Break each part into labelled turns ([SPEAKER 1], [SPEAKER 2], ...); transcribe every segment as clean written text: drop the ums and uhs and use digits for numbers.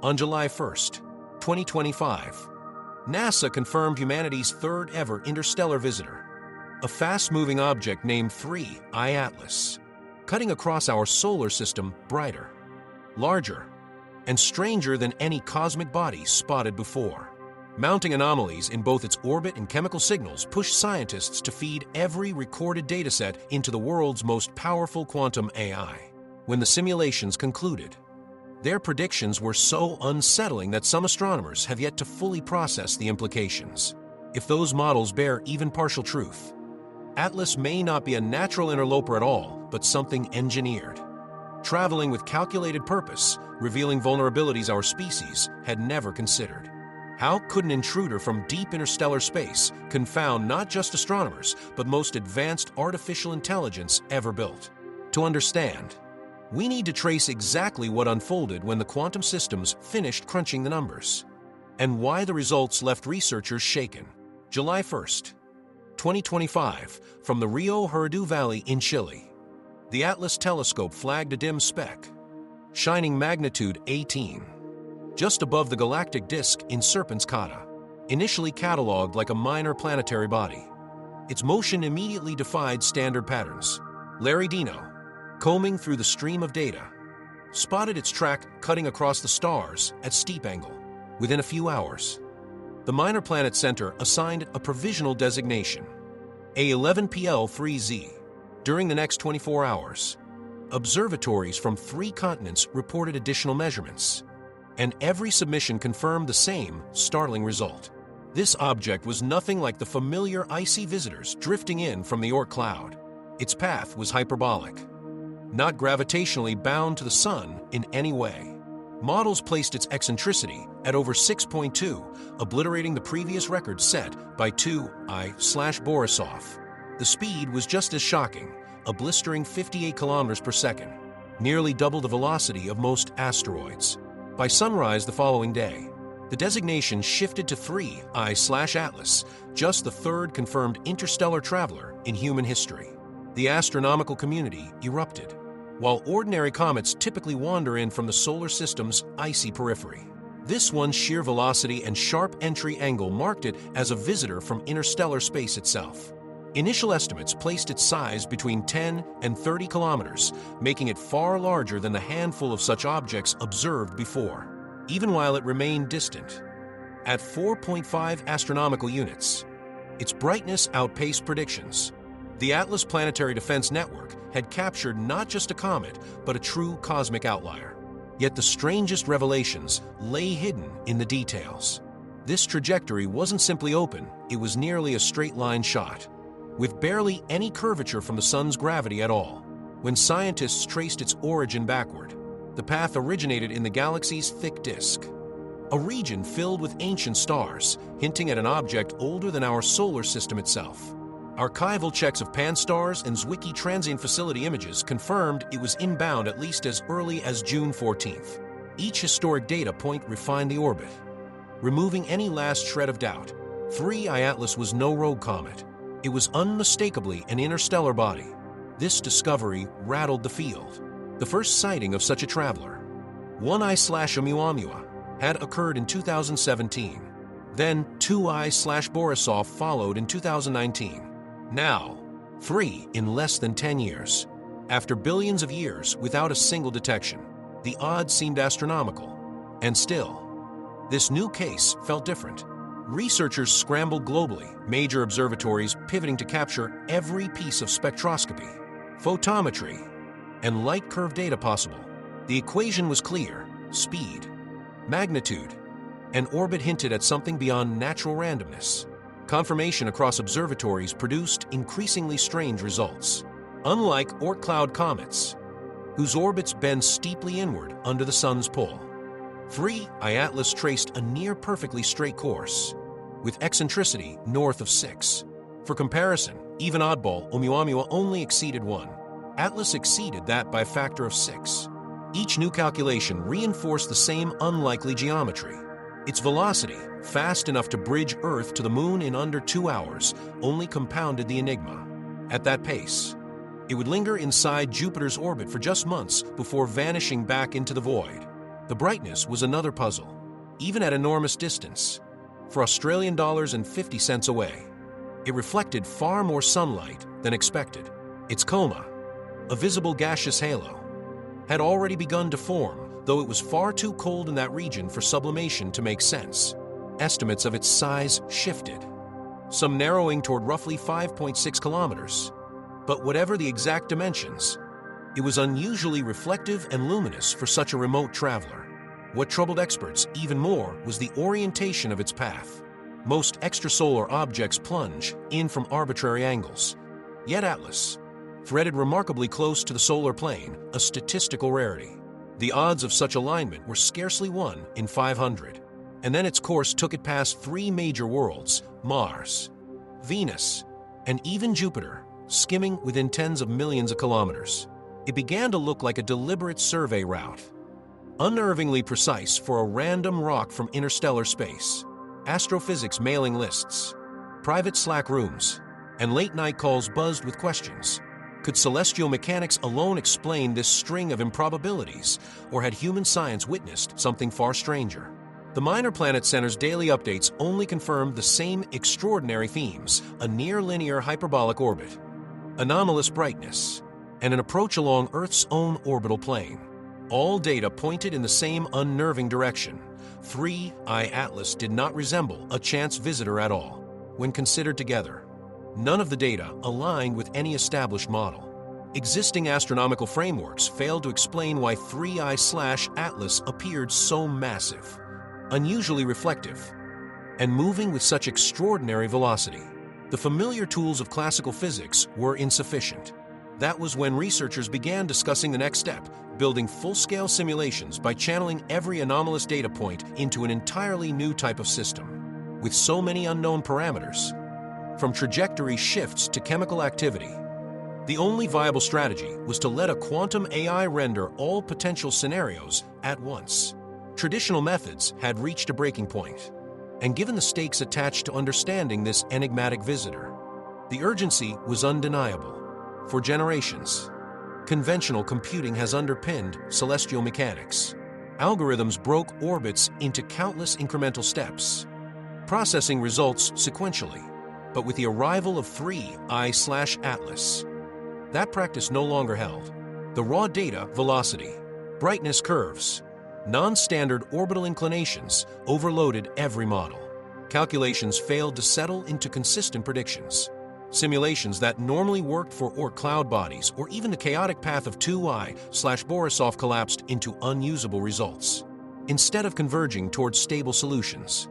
[SPEAKER 1] On July 1st, 2025, NASA confirmed humanity's third-ever interstellar visitor, a fast-moving object named 3I Atlas, cutting across our solar system brighter, larger, and stranger than any cosmic body spotted before. Mounting anomalies in both its orbit and chemical signals pushed scientists to feed every recorded dataset into the world's most powerful quantum AI. When the simulations concluded, their predictions were so unsettling that some astronomers have yet to fully process the implications. If those models bear even partial truth, Atlas may not be a natural interloper at all, but something engineered, traveling with calculated purpose, revealing vulnerabilities our species had never considered. How could an intruder from deep interstellar space confound not just astronomers, but most advanced artificial intelligence ever built? To understand, we need to trace exactly what unfolded when the quantum systems finished crunching the numbers, and why the results left researchers shaken. July 1st, 2025, from the Rio Hurdu Valley in Chile, the Atlas telescope flagged a dim speck, shining magnitude 18, just above the galactic disk in Serpens Cata, initially catalogued like a minor planetary body. Its motion immediately defied standard patterns. Larry Dino, combing through the stream of data, spotted its track cutting across the stars at steep angle. Within a few hours, the Minor Planet Center assigned it a provisional designation, A11PL3Z. During the next 24 hours, observatories from 3 continents reported additional measurements, and every submission confirmed the same startling result. This object was nothing like the familiar icy visitors drifting in from the Oort cloud. Its path was hyperbolic, not gravitationally bound to the sun in any way. Models placed its eccentricity at over 6.2, obliterating the previous record set by 2I/Borisov. The speed was just as shocking, a blistering 58 kilometers per second, nearly double the velocity of most asteroids. By sunrise the following day, the designation shifted to 3I/Atlas, just the third confirmed interstellar traveler in human history. The astronomical community erupted. While ordinary comets typically wander in from the solar system's icy periphery, this one's sheer velocity and sharp entry angle marked it as a visitor from interstellar space itself. Initial estimates placed its size between 10 and 30 kilometers, making it far larger than the handful of such objects observed before, even while it remained distant. At 4.5 astronomical units, its brightness outpaced predictions. The Atlas Planetary Defense Network had captured not just a comet, but a true cosmic outlier. Yet the strangest revelations lay hidden in the details. This trajectory wasn't simply open, it was nearly a straight-line shot, with barely any curvature from the sun's gravity at all. When scientists traced its origin backward, the path originated in the galaxy's thick disk, a region filled with ancient stars, hinting at an object older than our solar system itself. Archival checks of Pan-STARRS and Zwicky transient facility images confirmed it was inbound at least as early as June 14th. Each historic data point refined the orbit, removing any last shred of doubt. 3I Atlas was no rogue comet. It was unmistakably an interstellar body. This discovery rattled the field. The first sighting of such a traveler, 1I/Oumuamua, had occurred in 2017. Then 2I/Borisov followed in 2019. Now, 3 in less than 10 years. After billions of years without a single detection, the odds seemed astronomical. And still, this new case felt different. Researchers scrambled globally, major observatories pivoting to capture every piece of spectroscopy, photometry, and light curve data possible. The equation was clear: speed, magnitude, and orbit hinted at something beyond natural randomness. Confirmation across observatories produced increasingly strange results. Unlike Oort cloud comets, whose orbits bend steeply inward under the sun's pull, 3I Atlas traced a near-perfectly straight course, with eccentricity north of 6. For comparison, even oddball Oumuamua only exceeded 1. Atlas exceeded that by a factor of 6. Each new calculation reinforced the same unlikely geometry. Its velocity, fast enough to bridge Earth to the Moon in under 2 hours, only compounded the enigma. At that pace, it would linger inside Jupiter's orbit for just months before vanishing back into the void. The brightness was another puzzle, even at enormous distance. For Australian dollars and 50 cents away, it reflected far more sunlight than expected. Its coma, a visible gaseous halo, had already begun to form, though it was far too cold in that region for sublimation to make sense. Estimates of its size shifted, some narrowing toward roughly 5.6 kilometers. But whatever the exact dimensions, it was unusually reflective and luminous for such a remote traveler. What troubled experts even more was the orientation of its path. Most extrasolar objects plunge in from arbitrary angles. Yet Atlas threaded remarkably close to the solar plane, a statistical rarity. The odds of such alignment were scarcely 1 in 500. And then its course took it past 3 major worlds, Mars, Venus, and even Jupiter, skimming within tens of millions of kilometers. It began to look like a deliberate survey route, unnervingly precise for a random rock from interstellar space. Astrophysics mailing lists, private Slack rooms, and late-night calls buzzed with questions. Could celestial mechanics alone explain this string of improbabilities, or had human science witnessed something far stranger? The Minor Planet Center's daily updates only confirmed the same extraordinary themes: a near-linear hyperbolic orbit, anomalous brightness, and an approach along Earth's own orbital plane. All data pointed in the same unnerving direction. 3I Atlas did not resemble a chance visitor at all. When considered together, none of the data aligned with any established model. Existing astronomical frameworks failed to explain why 3I/Atlas appeared so massive, unusually reflective, and moving with such extraordinary velocity. The familiar tools of classical physics were insufficient. That was when researchers began discussing the next step: building full-scale simulations by channeling every anomalous data point into an entirely new type of system. With so many unknown parameters, from trajectory shifts to chemical activity, the only viable strategy was to let a quantum AI render all potential scenarios at once. Traditional methods had reached a breaking point, and given the stakes attached to understanding this enigmatic visitor, the urgency was undeniable. For generations, conventional computing has underpinned celestial mechanics. Algorithms broke orbits into countless incremental steps, processing results sequentially. But with the arrival of 3I/Atlas, that practice no longer held. The raw data, velocity, brightness curves, non-standard orbital inclinations overloaded every model. Calculations failed to settle into consistent predictions. Simulations that normally worked for Oort cloud bodies or even the chaotic path of 2I/Borisov collapsed into unusable results. Instead of converging towards stable solutions,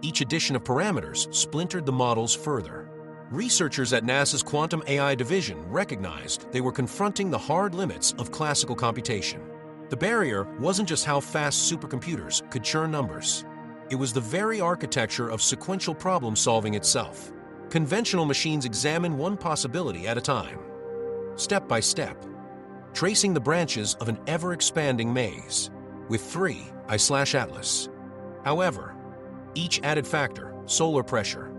[SPEAKER 1] each addition of parameters splintered the models further. Researchers at NASA's Quantum AI division recognized they were confronting the hard limits of classical computation. The barrier wasn't just how fast supercomputers could churn numbers. It was the very architecture of sequential problem-solving itself. Conventional machines examine one possibility at a time, step by step, tracing the branches of an ever-expanding maze. With 3I/Atlas, however, each added factor, solar pressure,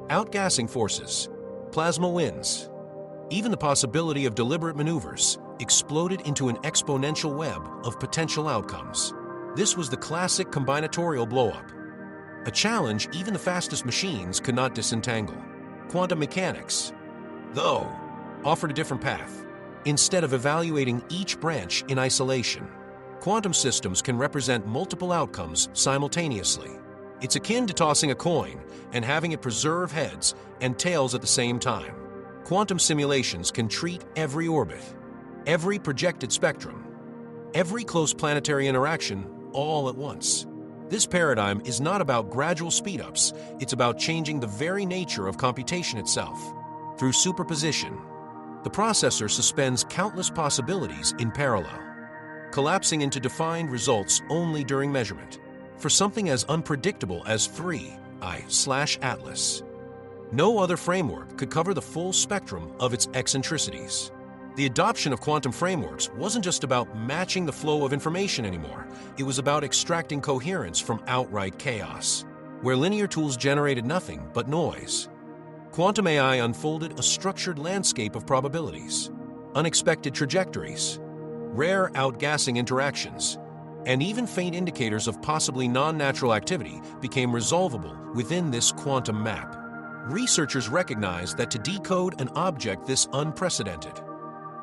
[SPEAKER 1] outgassing forces, plasma winds, even the possibility of deliberate maneuvers, exploded into an exponential web of potential outcomes. This was the classic combinatorial blowup, a challenge even the fastest machines could not disentangle. Quantum mechanics, though, offered a different path. Instead of evaluating each branch in isolation, quantum systems can represent multiple outcomes simultaneously. It's akin to tossing a coin and having it preserve heads and tails at the same time. Quantum simulations can treat every orbit, every projected spectrum, every close planetary interaction all at once. This paradigm is not about gradual speedups, it's about changing the very nature of computation itself. Through superposition, the processor suspends countless possibilities in parallel, collapsing into defined results only during measurement. For something as unpredictable as 3I/Atlas, no other framework could cover the full spectrum of its eccentricities. The adoption of quantum frameworks wasn't just about matching the flow of information anymore. It was about extracting coherence from outright chaos. Where linear tools generated nothing but noise, quantum AI unfolded a structured landscape of probabilities, unexpected trajectories, rare outgassing interactions, and even faint indicators of possibly non-natural activity became resolvable within this quantum map. Researchers recognized that to decode an object this unprecedented,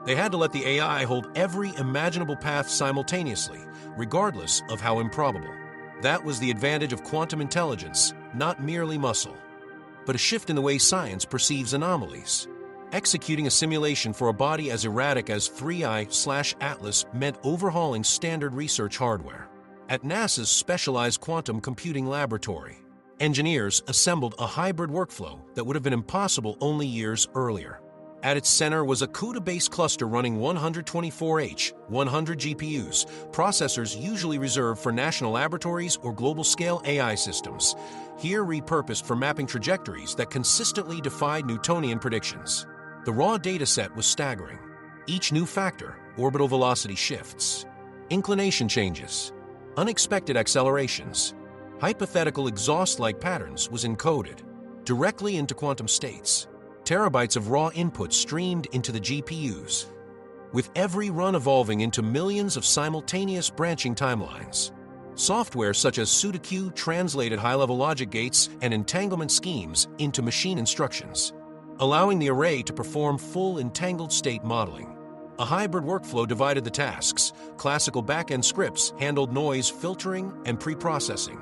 [SPEAKER 1] they had to let the AI hold every imaginable path simultaneously, regardless of how improbable. That was the advantage of quantum intelligence, not merely muscle, but a shift in the way science perceives anomalies. Executing a simulation for a body as erratic as 3I/Atlas meant overhauling standard research hardware. At NASA's specialized quantum computing laboratory, engineers assembled a hybrid workflow that would have been impossible only years earlier. At its center was a CUDA-based cluster running 124H, 100 GPUs, processors usually reserved for national laboratories or global-scale AI systems, here repurposed for mapping trajectories that consistently defied Newtonian predictions. The raw dataset was staggering. Each new factor, orbital velocity shifts, inclination changes, unexpected accelerations, hypothetical exhaust-like patterns was encoded directly into quantum states. Terabytes of raw input streamed into the GPUs, with every run evolving into millions of simultaneous branching timelines. Software such as pseudoQ translated high-level logic gates and entanglement schemes into machine instructions, allowing the array to perform full entangled state modeling. A hybrid workflow divided the tasks. Classical back-end scripts handled noise filtering and pre-processing,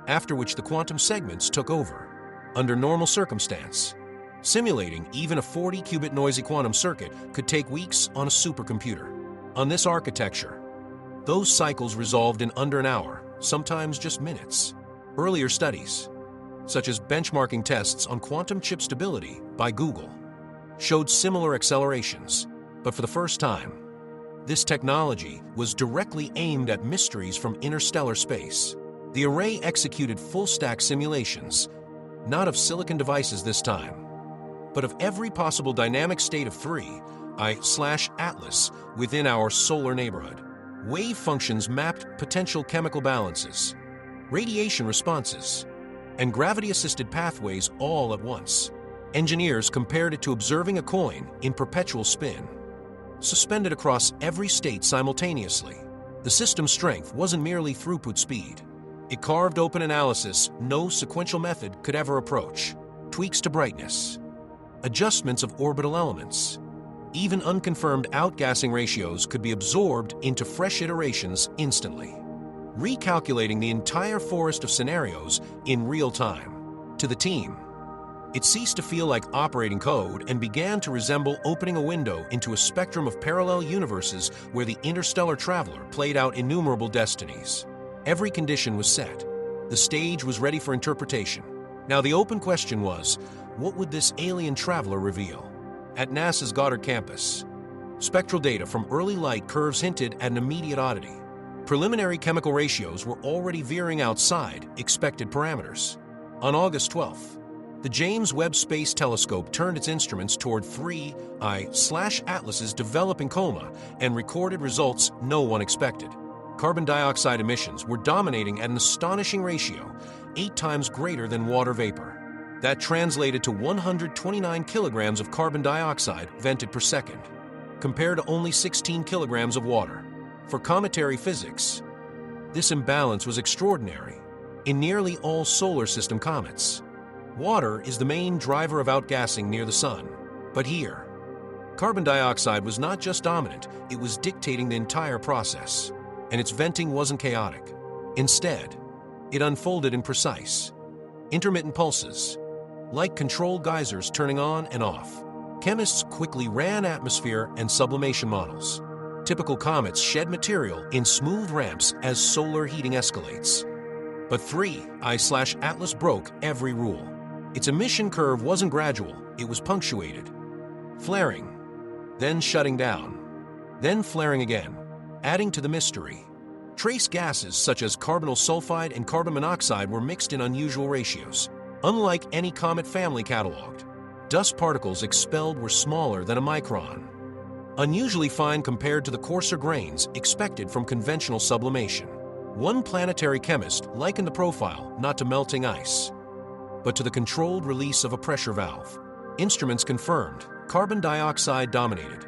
[SPEAKER 1] after which the quantum segments took over. Under normal circumstance, simulating even a 40-qubit noisy quantum circuit could take weeks on a supercomputer. On this architecture, those cycles resolved in under an hour, sometimes just minutes. Earlier studies, such as benchmarking tests on quantum chip stability by Google, showed similar accelerations. But for the first time, this technology was directly aimed at mysteries from interstellar space. The array executed full-stack simulations, not of silicon devices this time, but of every possible dynamic state of 3I/Atlas within our solar neighborhood. Wave functions mapped potential chemical balances, radiation responses, and gravity-assisted pathways all at once. Engineers compared it to observing a coin in perpetual spin, suspended across every state simultaneously. The system's strength wasn't merely throughput speed. It carved open analysis no sequential method could ever approach. Tweaks to brightness, adjustments of orbital elements, even unconfirmed outgassing ratios could be absorbed into fresh iterations instantly, recalculating the entire forest of scenarios in real time. To the team, it ceased to feel like operating code and began to resemble opening a window into a spectrum of parallel universes where the interstellar traveler played out innumerable destinies. Every condition was set. The stage was ready for interpretation. Now the open question was, what would this alien traveler reveal? At NASA's Goddard campus, spectral data from early light curves hinted at an immediate oddity. Preliminary chemical ratios were already veering outside expected parameters. On August 12th, the James Webb Space Telescope turned its instruments toward 3I/Atlas's developing coma and recorded results no one expected. Carbon dioxide emissions were dominating at an astonishing ratio, 8 times greater than water vapor. That translated to 129 kilograms of carbon dioxide vented per second, compared to only 16 kilograms of water. For cometary physics, this imbalance was extraordinary. In nearly all solar system comets, water is the main driver of outgassing near the sun. But here, carbon dioxide was not just dominant, it was dictating the entire process. And its venting wasn't chaotic. Instead, it unfolded in precise, intermittent pulses, like controlled geysers turning on and off. Chemists quickly ran atmosphere and sublimation models. Typical comets shed material in smooth ramps as solar heating escalates. But 3I/Atlas broke every rule. Its emission curve wasn't gradual, it was punctuated. Flaring, then shutting down, then flaring again. Adding to the mystery, trace gases such as carbonyl sulfide and carbon monoxide were mixed in unusual ratios. Unlike any comet family cataloged, dust particles expelled were smaller than a micron, unusually fine compared to the coarser grains expected from conventional sublimation. One planetary chemist likened the profile not to melting ice, but to the controlled release of a pressure valve. Instruments confirmed carbon dioxide dominated,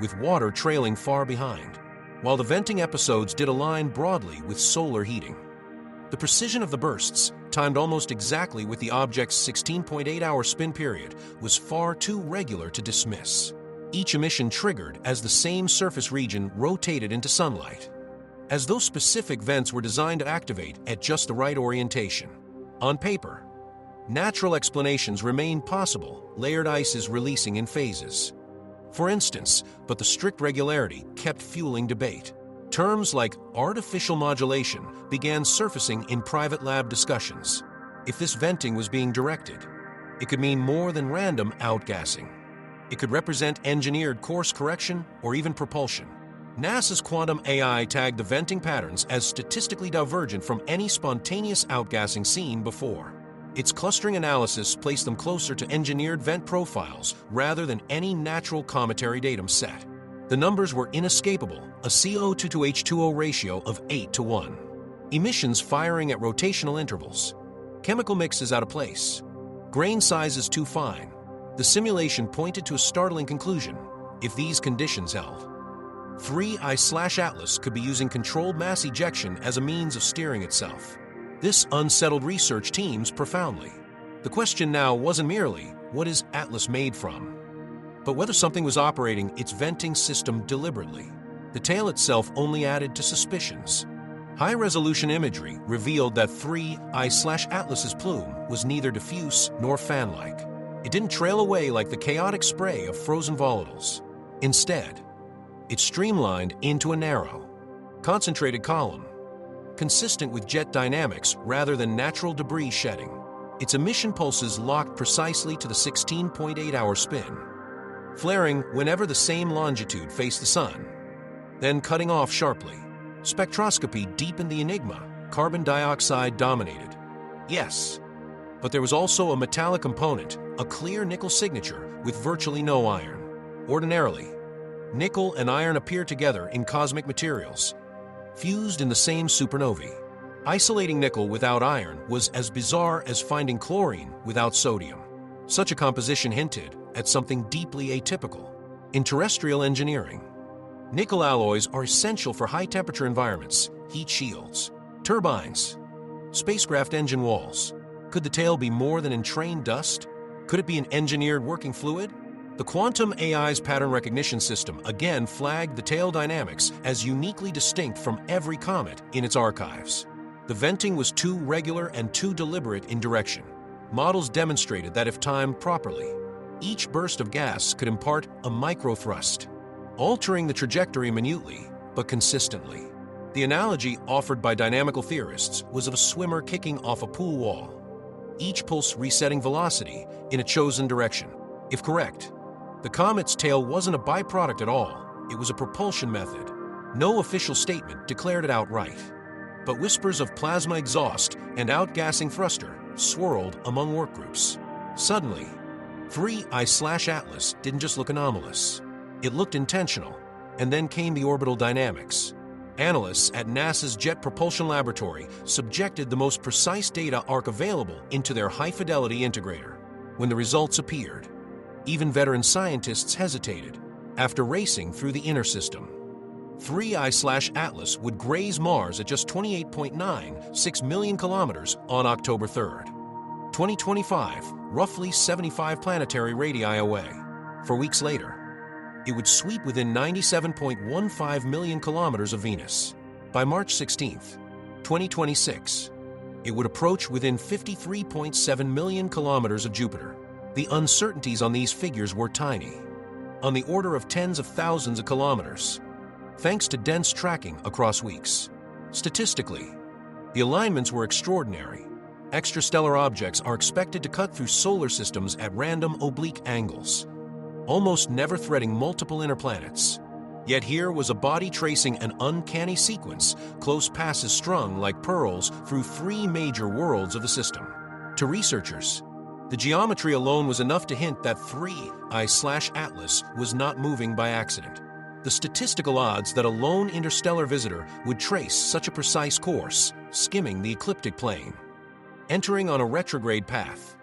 [SPEAKER 1] with water trailing far behind. while the venting episodes did align broadly with solar heating. The precision of the bursts, timed almost exactly with the object's 16.8-hour spin period, was far too regular to dismiss. Each emission triggered as the same surface region rotated into sunlight, as though specific vents were designed to activate at just the right orientation. On paper, natural explanations remain possible, layered ices releasing in phases, for instance, but the strict regularity kept fueling debate. Terms like artificial modulation began surfacing in private lab discussions. If this venting was being directed, it could mean more than random outgassing. It could represent engineered course correction or even propulsion. NASA's quantum AI tagged the venting patterns as statistically divergent from any spontaneous outgassing seen before. Its clustering analysis placed them closer to engineered vent profiles rather than any natural cometary datum set. The numbers were inescapable, a CO2 to H2O ratio of 8:1. Emissions firing at rotational intervals. Chemical mixes out of place. Grain sizes too fine. The simulation pointed to a startling conclusion. If these conditions held, 3I/Atlas could be using controlled mass ejection as a means of steering itself. This unsettled research teams profoundly. The question now wasn't merely, what is Atlas made from, but whether something was operating its venting system deliberately. The tale itself only added to suspicions. High-resolution imagery revealed that 3I/Atlas's plume was neither diffuse nor fan-like. It didn't trail away like the chaotic spray of frozen volatiles. Instead, it streamlined into a narrow, concentrated column, consistent with jet dynamics rather than natural debris shedding. Its emission pulses locked precisely to the 16.8-hour spin, flaring whenever the same longitude faced the sun, then cutting off sharply. Spectroscopy deepened the enigma. Carbon dioxide dominated. Yes, but there was also a metallic component, a clear nickel signature with virtually no iron. Ordinarily, nickel and iron appear together in cosmic materials, fused in the same supernovae. Isolating nickel without iron was as bizarre as finding chlorine without sodium. Such a composition hinted at something deeply atypical. In terrestrial engineering, nickel alloys are essential for high-temperature environments, heat shields, turbines, spacecraft engine walls. Could the tale be more than entrained dust? Could it be an engineered working fluid? The quantum AI's pattern recognition system again flagged the tail dynamics as uniquely distinct from every comet in its archives. The venting was too regular and too deliberate in direction. Models demonstrated that if timed properly, each burst of gas could impart a microthrust, altering the trajectory minutely but consistently. The analogy offered by dynamical theorists was of a swimmer kicking off a pool wall, each pulse resetting velocity in a chosen direction. If correct, the comet's tail wasn't a byproduct at all. It was a propulsion method. No official statement declared it outright, but whispers of plasma exhaust and outgassing thruster swirled among workgroups. Suddenly, 3I/Atlas didn't just look anomalous. It looked intentional. And then came the orbital dynamics. Analysts at NASA's Jet Propulsion Laboratory subjected the most precise data arc available into their high-fidelity integrator. When the results appeared, even veteran scientists hesitated. After racing through the inner system, 3I/Atlas would graze Mars at just 28.96 million kilometers on October 3rd, 2025, roughly 75 planetary radii away. 4 weeks later, it would sweep within 97.15 million kilometers of Venus. By March 16th, 2026, it would approach within 53.7 million kilometers of Jupiter. The uncertainties on these figures were tiny, on the order of tens of thousands of kilometers, thanks to dense tracking across weeks. Statistically, the alignments were extraordinary. Extrastellar objects are expected to cut through solar systems at random oblique angles, almost never threading multiple inner planets. Yet here was a body tracing an uncanny sequence, close passes strung like pearls through 3 major worlds of the system. To researchers, the geometry alone was enough to hint that 3I/Atlas was not moving by accident. The statistical odds that a lone interstellar visitor would trace such a precise course, skimming the ecliptic plane, entering on a retrograde path,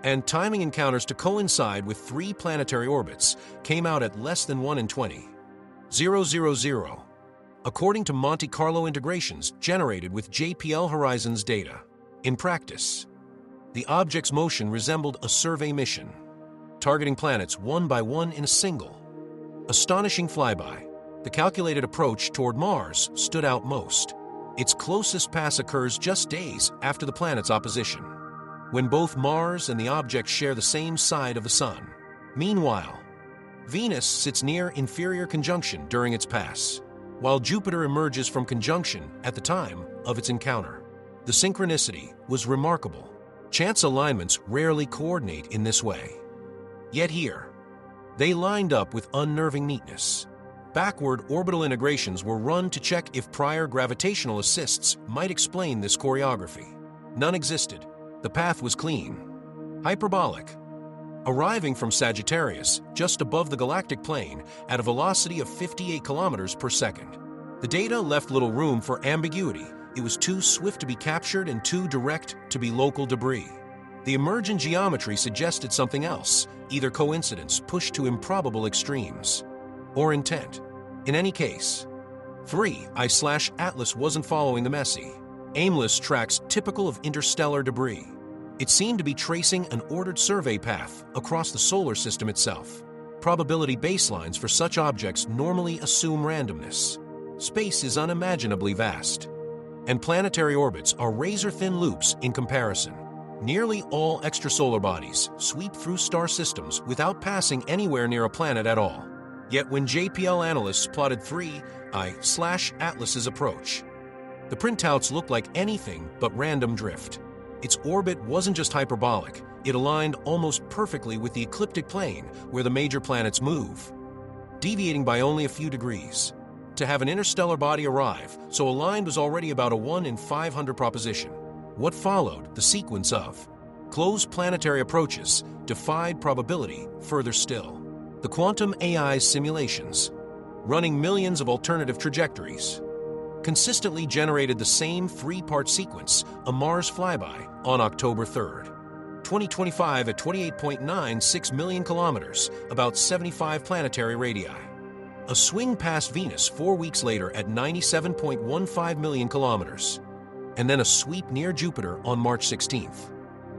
[SPEAKER 1] and timing encounters to coincide with 3 planetary orbits, came out at less than 1 in 20. 000. according to Monte Carlo integrations generated with JPL Horizon's data. In practice, the object's motion resembled a survey mission, targeting planets one by one in a single, astonishing flyby. The calculated approach toward Mars stood out most. Its closest pass occurs just days after the planet's opposition, when both Mars and the object share the same side of the Sun. Meanwhile, Venus sits near inferior conjunction during its pass, while Jupiter emerges from conjunction at the time of its encounter. The synchronicity was remarkable. Chance alignments rarely coordinate in this way. Yet here, they lined up with unnerving neatness. Backward orbital integrations were run to check if prior gravitational assists might explain this choreography. None existed. The path was clean, hyperbolic, arriving from Sagittarius just above the galactic plane at a velocity of 58 kilometers per second. The data left little room for ambiguity. It was too swift to be captured and too direct to be local debris. The emergent geometry suggested something else, either coincidence pushed to improbable extremes, or intent. In any case, 3I/Atlas wasn't following the messy, aimless tracks typical of interstellar debris. It seemed to be tracing an ordered survey path across the solar system itself. Probability baselines for such objects normally assume randomness. Space is unimaginably vast, and planetary orbits are razor-thin loops in comparison. Nearly all extrasolar bodies sweep through star systems without passing anywhere near a planet at all. Yet when JPL analysts plotted 3I/Atlas's approach, the printouts looked like anything but random drift. Its orbit wasn't just hyperbolic, it aligned almost perfectly with the ecliptic plane where the major planets move, deviating by only a few degrees. To have an interstellar body arrive so aligned was already about a 1 in 500 proposition. What followed, the sequence of close planetary approaches, defied probability further still. The quantum AI simulations, running millions of alternative trajectories, consistently generated the same three-part sequence, a Mars flyby, on October 3rd, 2025 at 28.96 million kilometers, about 75 planetary radii. A swing past Venus 4 weeks later at 97.15 million kilometers, and then a sweep near Jupiter on March 16th,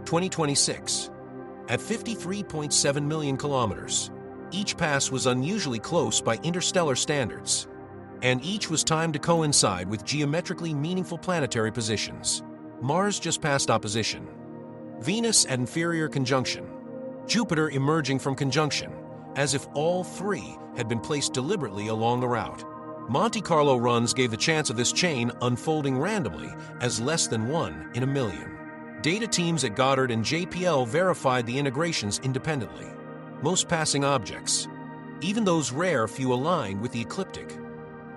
[SPEAKER 1] 2026, at 53.7 million kilometers. Each pass was unusually close by interstellar standards, and each was timed to coincide with geometrically meaningful planetary positions. Mars just past opposition, Venus at inferior conjunction, Jupiter emerging from conjunction, as if all three had been placed deliberately along the route. Monte Carlo runs gave the chance of this chain unfolding randomly as less than 1 in a million. Data teams at Goddard and JPL verified the integrations independently. Most passing objects, even those rare few aligned with the ecliptic,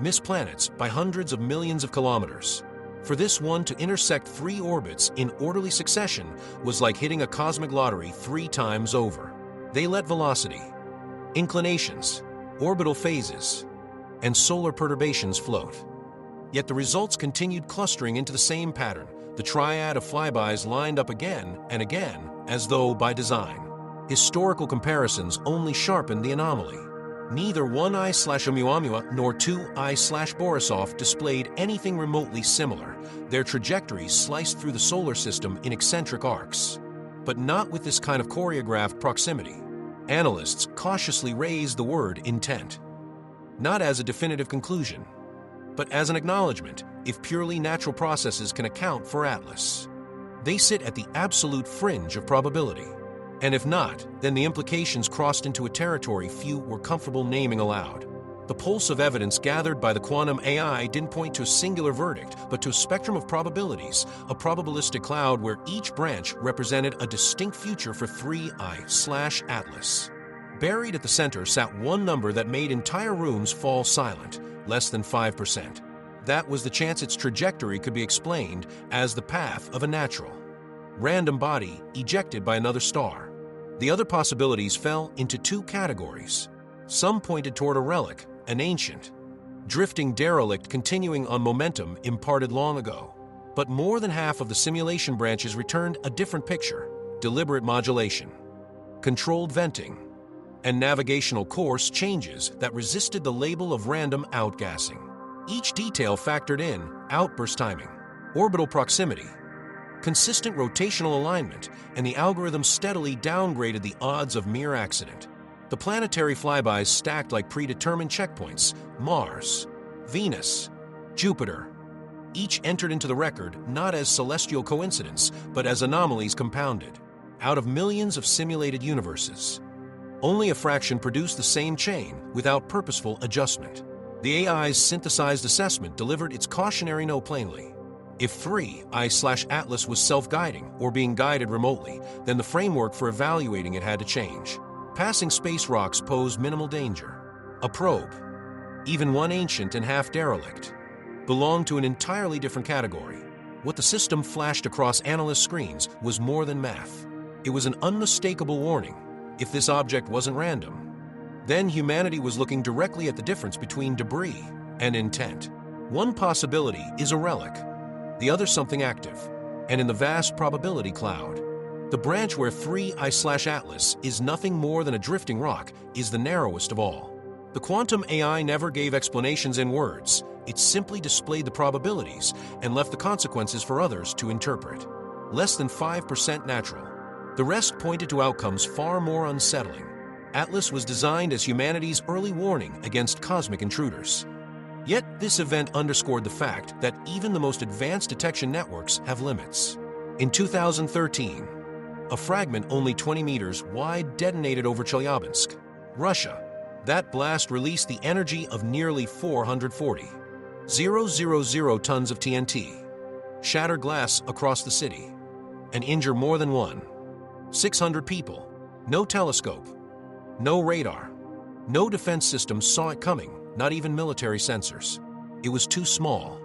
[SPEAKER 1] miss planets by hundreds of millions of kilometers. For this one to intersect 3 orbits in orderly succession was like hitting a cosmic lottery 3 times over. They let velocity, inclinations, orbital phases, and solar perturbations float. Yet the results continued clustering into the same pattern. The triad of flybys lined up again and again, as though by design. Historical comparisons only sharpened the anomaly. Neither 1I/Oumuamua nor 2I/Borisov displayed anything remotely similar. Their trajectories sliced through the solar system in eccentric arcs, but not with this kind of choreographed proximity. Analysts cautiously raised the word intent, not as a definitive conclusion, but as an acknowledgement, if purely natural processes can account for Atlas. They sit at the absolute fringe of probability. And if not, then the implications crossed into a territory few were comfortable naming aloud. The pulse of evidence gathered by the quantum AI didn't point to a singular verdict, but to a spectrum of probabilities, a probabilistic cloud where each branch represented a distinct future for 3I/Atlas. Buried at the center sat one number that made entire rooms fall silent, less than 5%. That was the chance its trajectory could be explained as the path of a natural, random body ejected by another star. The other possibilities fell into 2 categories. Some pointed toward a relic, an ancient, drifting derelict continuing on momentum imparted long ago. But more than half of the simulation branches returned a different picture: deliberate modulation, controlled venting, and navigational course changes that resisted the label of random outgassing. Each detail factored in outburst timing, orbital proximity, consistent rotational alignment, and the algorithm steadily downgraded the odds of mere accident. The planetary flybys stacked like predetermined checkpoints: Mars, Venus, Jupiter. Each entered into the record not as celestial coincidence, but as anomalies compounded. Out of millions of simulated universes, only a fraction produced the same chain without purposeful adjustment. The AI's synthesized assessment delivered its cautionary note plainly. If 3I/Atlas was self-guiding or being guided remotely, then the framework for evaluating it had to change. Passing space rocks posed minimal danger. A probe, even one ancient and half derelict, belonged to an entirely different category. What the system flashed across analyst screens was more than math. It was an unmistakable warning. If this object wasn't random, then humanity was looking directly at the difference between debris and intent. One possibility is a relic, the other something active, and in the vast probability cloud, the branch where 3I/Atlas is nothing more than a drifting rock is the narrowest of all. The quantum AI never gave explanations in words. It simply displayed the probabilities and left the consequences for others to interpret. Less than 5% natural. The rest pointed to outcomes far more unsettling. Atlas was designed as humanity's early warning against cosmic intruders. Yet this event underscored the fact that even the most advanced detection networks have limits. In 2013, a fragment only 20 meters wide detonated over Chelyabinsk, Russia. That blast released the energy of nearly 440,000 tons of TNT, shatter glass across the city, and injure more than 600 people. No telescope, no radar, no defense system saw it coming, not even military sensors. It was too small,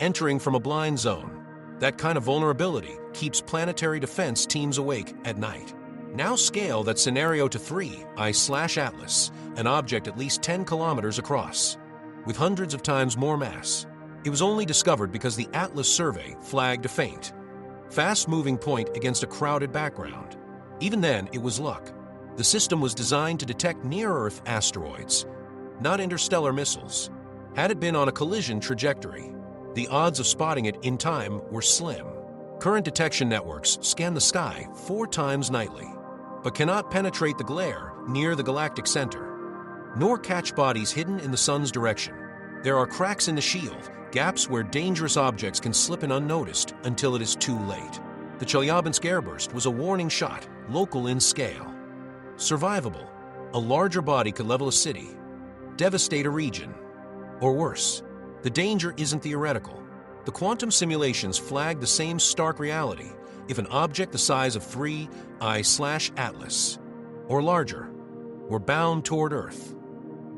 [SPEAKER 1] entering from a blind zone. That kind of vulnerability keeps planetary defense teams awake at night. Now scale that scenario to 3I/Atlas, an object at least 10 kilometers across, with hundreds of times more mass. It was only discovered because the Atlas survey flagged a faint, fast-moving point against a crowded background. Even then, it was luck. The system was designed to detect near-Earth asteroids, not interstellar missiles. Had it been on a collision trajectory, the odds of spotting it in time were slim. Current detection networks scan the sky 4 times nightly, but cannot penetrate the glare near the galactic center, nor catch bodies hidden in the sun's direction. There are cracks in the shield, gaps where dangerous objects can slip in unnoticed until it is too late. The Chelyabinsk airburst was a warning shot, local in scale. Survivable. A larger body could level a city, devastate a region, or worse. The danger isn't theoretical. The quantum simulations flag the same stark reality. If an object the size of 3I/Atlas, or larger, were bound toward Earth,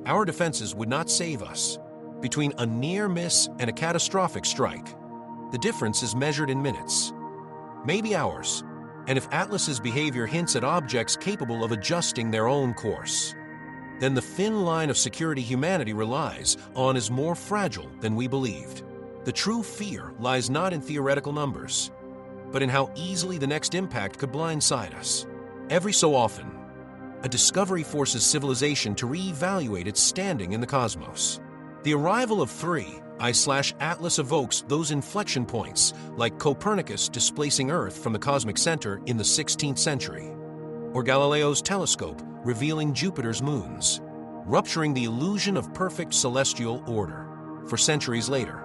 [SPEAKER 1] our defenses would not save us. Between a near miss and a catastrophic strike, the difference is measured in minutes, maybe hours. And if Atlas's behavior hints at objects capable of adjusting their own course, then the thin line of security humanity relies on is more fragile than we believed. The true fear lies not in theoretical numbers, but in how easily the next impact could blindside us. Every so often, a discovery forces civilization to reevaluate its standing in the cosmos. The arrival of 3I/Atlas evokes those inflection points, like Copernicus displacing Earth from the cosmic center in the 16th century, or Galileo's telescope revealing Jupiter's moons, rupturing the illusion of perfect celestial order. For centuries later,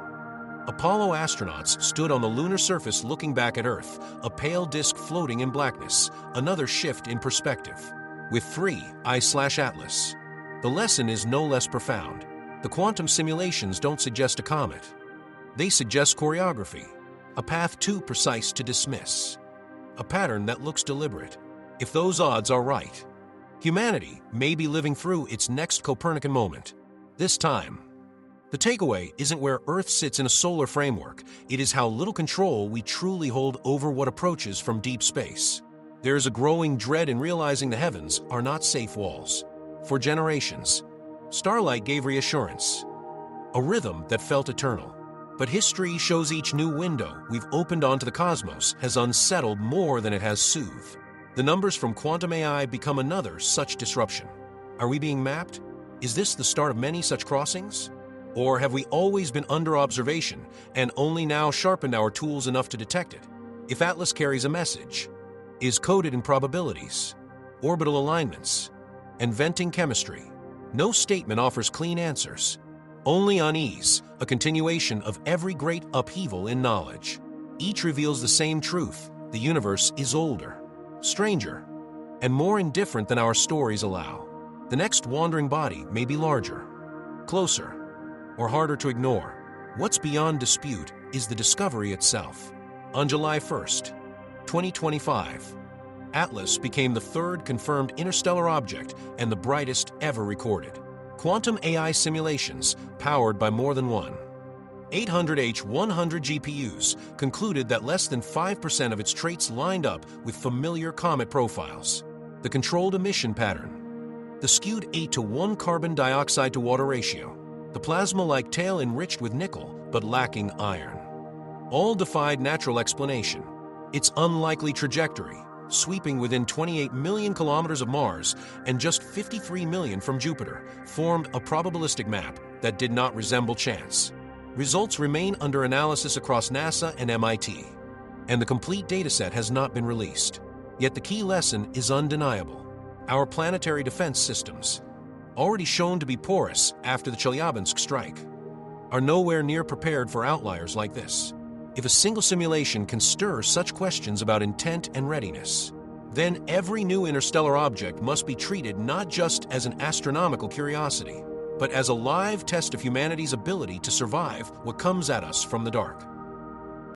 [SPEAKER 1] Apollo astronauts stood on the lunar surface looking back at Earth, a pale disk floating in blackness, another shift in perspective. With 3I/Atlas, the lesson is no less profound. The quantum simulations don't suggest a comet. They suggest choreography, a path too precise to dismiss, a pattern that looks deliberate. If those odds are right, humanity may be living through its next Copernican moment. This time, the takeaway isn't where Earth sits in a solar framework. It is how little control we truly hold over what approaches from deep space. There is a growing dread in realizing the heavens are not safe walls. For generations, starlight gave reassurance, a rhythm that felt eternal. But history shows each new window we've opened onto the cosmos has unsettled more than it has soothed. The numbers from quantum AI become another such disruption. Are we being mapped? Is this the start of many such crossings? Or have we always been under observation and only now sharpened our tools enough to detect it? If Atlas carries a message, is coded in probabilities, orbital alignments, and venting chemistry, no statement offers clean answers. Only unease, a continuation of every great upheaval in knowledge. Each reveals the same truth: the universe is older, stranger, and more indifferent than our stories allow. The next wandering body may be larger, closer, or harder to ignore. What's beyond dispute is the discovery itself. On July 1st, 2025, Atlas became the third confirmed interstellar object and the brightest ever recorded. Quantum AI simulations, powered by more than one 800H100 GPUs, concluded that less than 5% of its traits lined up with familiar comet profiles. The controlled emission pattern, the skewed 8:1 carbon dioxide to water ratio, the plasma-like tail enriched with nickel but lacking iron, all defied natural explanation. Its unlikely trajectory, sweeping within 28 million kilometers of Mars and just 53 million from Jupiter, formed a probabilistic map that did not resemble chance. Results remain under analysis across NASA and MIT, and the complete dataset has not been released. Yet the key lesson is undeniable. Our planetary defense systems, already shown to be porous after the Chelyabinsk strike, are nowhere near prepared for outliers like this. If a single simulation can stir such questions about intent and readiness, then every new interstellar object must be treated not just as an astronomical curiosity, but as a live test of humanity's ability to survive what comes at us from the dark.